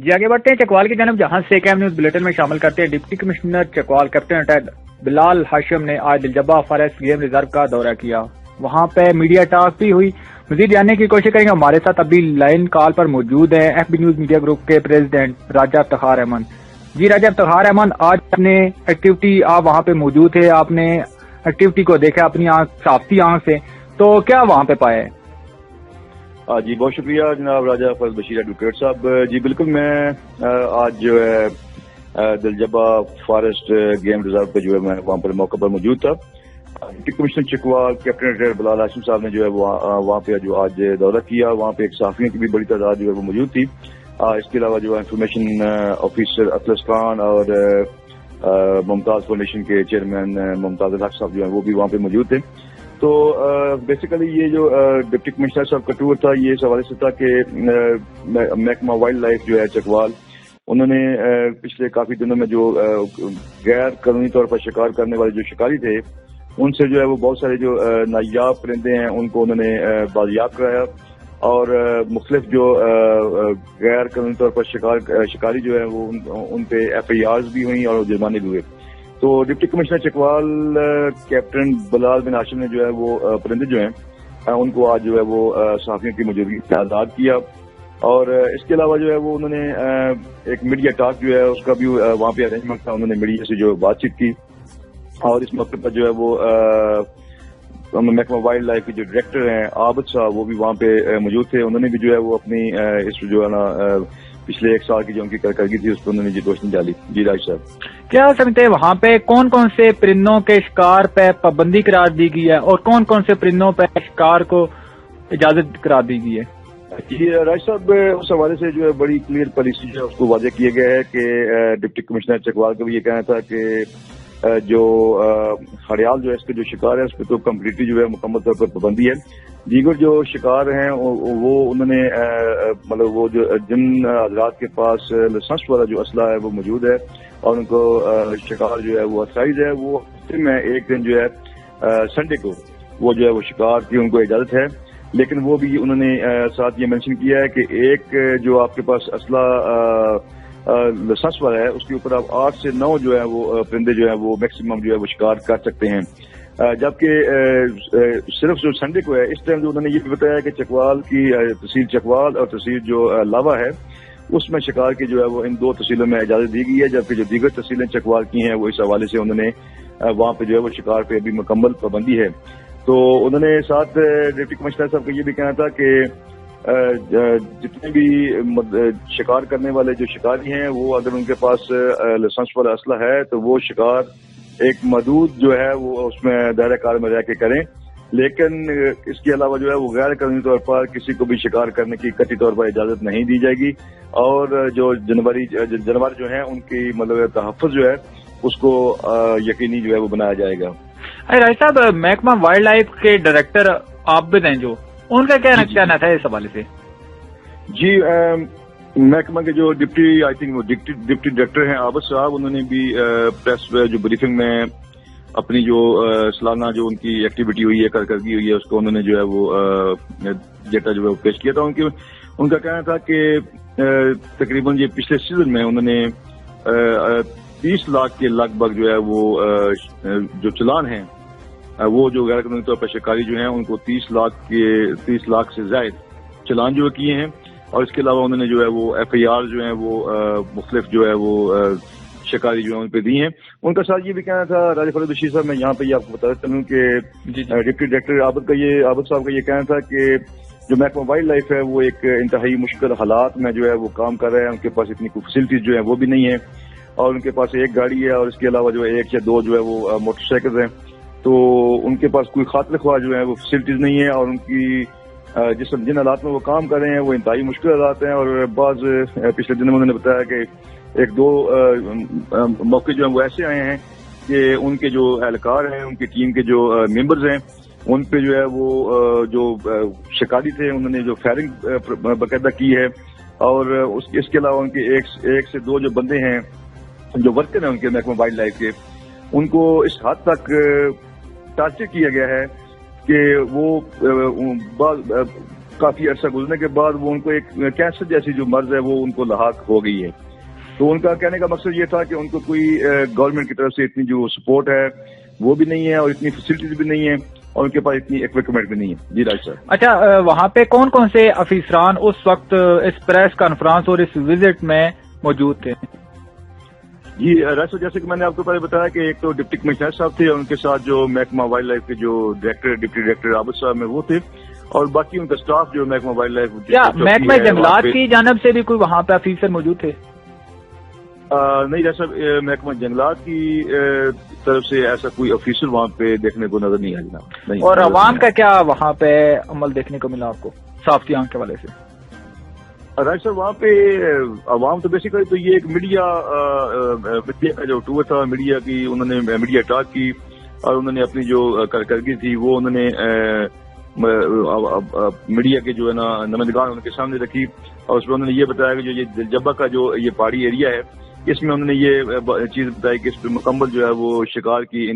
جی آگے بڑھتے ہیں چکوال کی جانب، جہاں سے کیم نیوز بلیٹن میں شامل کرتے ہیں deputy commissioner Chakwal captain retired Bilal Hashim نے آج دلجبہ فارسٹ گیم ریزرو کا دورہ کیا. وہاں پہ میڈیا ٹاک بھی ہوئی. مزید جاننے کی کوشش کریں گے. ہمارے ساتھ ابھی لائن کال پر موجود ہیں F B news media group کے پریزیڈنٹ راجہ افتخار احمد. جی راجہ افتخار احمد، آج اپنے ایکٹیویٹی آپ وہاں پہ موجود تھے، آپ نے ایکٹیویٹی کو دیکھا اپنی صافتی آنکھ سے، تو کیا وہاں پہ پایا ہے؟ جی بہت شکریہ جناب راجہ فیض بشیر ایڈوکیٹ صاحب. جی بالکل، میں آج جو ہے دلجبہ فارسٹ گیم ریزرو پہ جو ہے میں وہاں پر موقع پر موجود تھا. Deputy commissioner Chakwal captain retired Bilal Hashim sahib نے جو ہے وہاں پہ جو آج دورہ کیا. وہاں پہ ایک صحافیوں کی بھی بڑی تعداد جو ہے وہ موجود تھی. اس کے علاوہ جو ہے انفارمیشن آفیسر اطلس خان اور ممتاز فاؤنڈیشن کے چیئرمین ممتاز الحق صاحب جو ہیں وہ بھی وہاں پہ موجود تھے. تو بیسیکلی یہ جو ڈپٹی کمشنر صاحب کا ٹور تھا یہ اس حوالے سے تھا کہ محکمہ وائلڈ لائف جو ہے چکوال، انہوں نے پچھلے کافی دنوں میں جو غیر قانونی طور پر شکار کرنے والے جو شکاری تھے ان سے جو ہے وہ بہت سارے جو نایاب پرندے ہیں ان کو انہوں نے بازیاب کرایا، اور مختلف جو غیر قانونی طور پر شکاری جو ہے وہ ان پہ ایف آئی آرز بھی ہوئیں اور جرمانے بھی ہوئے. تو ڈپٹی کمشنر چکوال کیپٹن بلال بن ہاشم نے جو ہے وہ پرندے جو ہیں ان کو آج جو ہے وہ صحافیوں کی موجودگی سے آزاد کیا. اور اس کے علاوہ جو ہے وہ انہوں نے ایک میڈیا ٹاک جو ہے اس کا بھی وہاں پہ ارینجمنٹ تھا. انہوں نے میڈیا سے جو بات چیت کی اور اس موقع پر جو ہے وہ محکمہ وائلڈ لائف کے جو ڈائریکٹر ہیں عابد صاحب وہ بھی وہاں پہ موجود تھے. انہوں نے بھی جو ہے وہ اپنی اس جو ہے نا پچھلے ایک سال کی جو ان کی کارکردگی تھی اس پہ انہوں نے روشنی ڈالی. جی راج صاحب، کیا سمجھتے ہیں وہاں پہ کون کون سے پرندوں کے شکار پہ پابندی قرار دی گئی ہے اور کون کون سے پرندوں پہ شکار کو اجازت قرار دی گئی ہے؟ جی راج صاحب، اس حوالے سے جو ہے بڑی کلیئر پالیسی جو ہے اس کو واضح کیا گیا ہے کہ ڈپٹی کمشنر چکوال کا بھی یہ کہنا تھا کہ جو ہڑیال جو ہے اس کے جو شکار ہے اس پہ تو کمپلیٹلی جو ہے مکمل طور پر پابندی ہے. دیگر جو شکار ہیں وہ انہوں نے مطلب وہ جو جن حضرات کے پاس لائسنس والا جو اسلحہ ہے وہ موجود ہے اور ان کو شکار جو ہے وہ آتھرائز ہے، وہ ہفتے میں ایک دن جو ہے سنڈے کو وہ جو ہے وہ شکار کی ان کو اجازت ہے. لیکن وہ بھی انہوں نے ساتھ یہ مینشن کیا ہے کہ ایک جو آپ کے پاس اسلحہ لائسنس والا ہے اس کے اوپر آپ 8 سے 9 جو ہے وہ پرندے جو ہے وہ میکسیمم جو ہے وہ شکار کر سکتے ہیں. جبکہ صرف جو سنڈے کو ہے اس ٹائم جو انہوں نے یہ بھی بتایا کہ چکوال کی تحصیل چکوال اور تحصیل جو لاوا ہے اس میں شکار کی جو ہے وہ ان 2 تحصیلوں میں اجازت دی گئی ہے، جبکہ جو دیگر تحصیلیں چکوال کی ہیں وہ اس حوالے سے انہوں نے وہاں پہ جو ہے وہ شکار پہ بھی مکمل پابندی ہے. تو انہوں نے ساتھ ڈپٹی کمشنر صاحب کا یہ بھی کہنا تھا کہ جتنے بھی شکار کرنے والے جو شکاری ہیں وہ اگر ان کے پاس لائسنس والا اسلحہ ہے تو وہ شکار ایک محدود جو ہے وہ اس میں دائرہ کار میں رہ کے کریں، لیکن اس کے علاوہ جو ہے وہ غیر قانونی طور پر کسی کو بھی شکار کرنے کی قطعی طور پر اجازت نہیں دی جائے گی. اور جو جانور جو ہیں ان کی مطلب تحفظ جو ہے اس کو یقینی جو ہے وہ بنایا جائے گا. راج صاحب، محکمہ وائلڈ لائف کے ڈائریکٹر عابد ہیں جو ان کا کیا کہنا تھا اس حوالے سے؟ جی محکمہ کے جو آئی تھنک وہ ڈپٹی ڈائریکٹر ہیں عابد صاحب، انہوں نے بھی پریس جو بریفنگ میں اپنی جو سالانہ جو ان کی ایکٹیویٹی ہوئی ہے کارکردگی ہوئی ہے اس کو انہوں نے جو ہے وہ ڈیٹا جو ہے وہ پیش کیا تھا. ان کا کہنا تھا کہ تقریباً یہ پچھلے سیزن میں انہوں نے 30 لاکھ کے لگ بھگ جو ہے وہ جو چلان ہیں وہ جو غیر قانونی طور پر شکاری جو ہیں ان کو 30 لاکھ سے زائد چلان جو کیے ہیں. اور اس کے علاوہ انہوں نے جو ہے وہ ایف آئی آر جو ہیں وہ مختلف جو ہے وہ شکاری جو ہے ان پہ دی ہیں. ان کا ساتھ یہ بھی کہنا تھا راجہ فیض بشیر صاحب، میں یہاں پہ یہ آپ کو بتاتا چلوں کہ ڈپٹی ڈائریکٹر عابد صاحب کا یہ کہنا تھا کہ جو محکمہ وائلڈ لائف ہے وہ ایک انتہائی مشکل حالات میں جو ہے وہ کام کر رہے ہیں. ان کے پاس اتنی کوئی فیسلٹیز جو ہے وہ بھی نہیں ہے اور ان کے پاس ایک گاڑی ہے اور اس کے علاوہ جو ہے 1 یا 2 جو ہے وہ موٹر سائیکل ہیں. تو ان کے پاس کوئی خاطر خواہ جو ہے وہ فیسلٹیز نہیں ہے اور ان کی جن حالات میں وہ کام کر رہے ہیں وہ انتہائی مشکل حالات ہیں. اور بعض پچھلے دنوں میں انہوں نے بتایا کہ 1-2 موقع جو ہیں وہ ایسے آئے ہیں کہ ان کے جو اہلکار ہیں ان کی ٹیم کے جو ممبرز ہیں ان پہ جو ہے وہ جو شکاری تھے انہوں نے جو فائرنگ باقاعدہ کی ہے. اور اس کے علاوہ ان کے 1 سے 2 جو بندے ہیں جو ورکر ہیں ان کے محکمہ وائلڈ لائف کے ان کو اس حد تک ٹارچر کیا گیا ہے کہ وہ کافی عرصہ گزرنے کے بعد وہ ان کو ایک کینسر جیسی جو مرض ہے وہ ان کو لاحق ہو گئی ہے. تو ان کا کہنے کا مقصد یہ تھا کہ ان کو کوئی گورنمنٹ کی طرف سے اتنی جو سپورٹ ہے وہ بھی نہیں ہے اور اتنی فیسلٹیز بھی نہیں ہے اور ان کے پاس اتنی اکوپمنٹ بھی نہیں ہے. جی راج صاحب. اچھا وہاں پہ کون کون سے افیسران اس وقت اس پریس کانفرنس اور اس وزٹ میں موجود تھے؟ جی راج صاحب، جیسے کہ میں نے آپ کو پہلے بتایا کہ ایک تو ڈپٹی کمشنر صاحب تھے اور ان کے ساتھ جو محکمہ وائلڈ لائف کے جو ڈپٹی ڈائریکٹر عابد صاحب میں وہ تھے اور باقی ان کا اسٹاف جو محکمہ وائلڈ لائف. کیا محکمہ جنگلات کی جانب سے بھی کوئی وہاں پہ افیسر موجود تھے؟ نہیں راج صاحب، محکمہ جنگلات کی طرف سے ایسا کوئی افیسر وہاں پہ دیکھنے کو نظر نہیں آیا جناب. اور عوام کا کیا وہاں پہ عمل دیکھنے کو ملا آپ کو صافتی آنکھ کے حوالے سے؟ راج صاحب وہاں پہ عوام تو بیسیکلی تو یہ ایک میڈیا کا جو ٹور تھا، میڈیا کی انہوں نے میڈیا ٹاک کی اور انہوں نے اپنی جو کارکردگی تھی وہ انہوں نے میڈیا کے جو ہے نا نمائندگان ان کے سامنے رکھی اور اس میں انہوں نے یہ بتایا کہ جو یہ دلجبہ کا جو یہ پہاڑی ایریا ہے اس میں انہوں نے یہ چیز بتائی کہ اس پہ مکمل جو ہے وہ شکار کی